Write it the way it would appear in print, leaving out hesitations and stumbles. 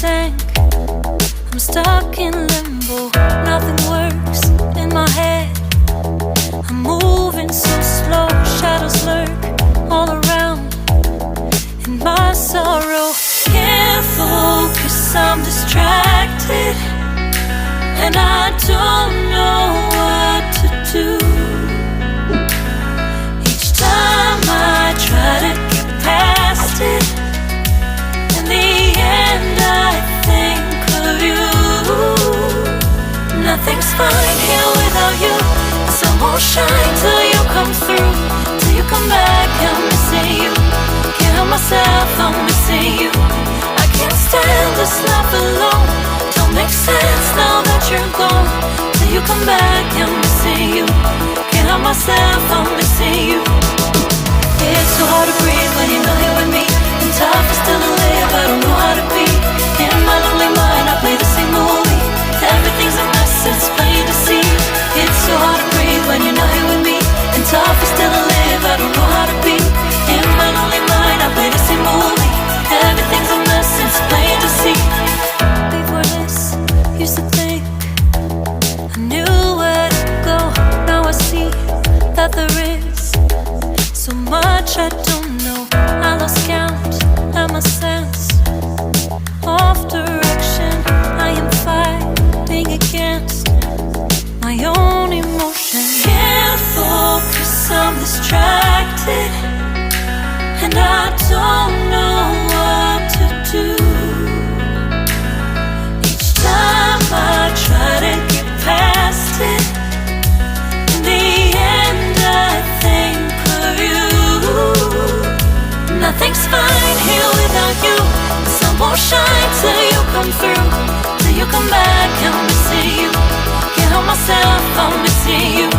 sank. I'm stuck in limbo, nothing works in my head. I'm moving so slow, shadows lurk all around. In my sorrow, can't focus, I'm distracted, and I don't know what to do. Each time I try to get past it, in the end I think of you. Nothing's fine here without you. The sun won't shine till you come through. Till you come back, I'm missing you. Can't help myself, I'm missing you. I can't stand this life alone. Don't make sense now that you're gone. Till you come back, I'm missing you. Can't help myself, I'm missing you. It's so hard to breathe when you're not here with me. And tough is still to live, I don't know how to be. In my lonely mind, I play the same movie. Everything's a mess, it's plain to see. It's so hard to breathe when you're not here with me. And tough is still to live, I don't know how to be. In my lonely mind, I play the same movie. Everything's a mess, it's plain to see. Before this, used to think I knew where to go. Now I see that there is so much I don't know. I lost count at my sense of direction. I am fighting against my own emotion. Can't focus, I'm distracted, and I don't know what to do. Each time I try to get past it, in the end I think of you. Nothing's fine here without you. The sun won't shine till you come through. Till you come back, I'm missing you. Can't help myself, I'm missing you.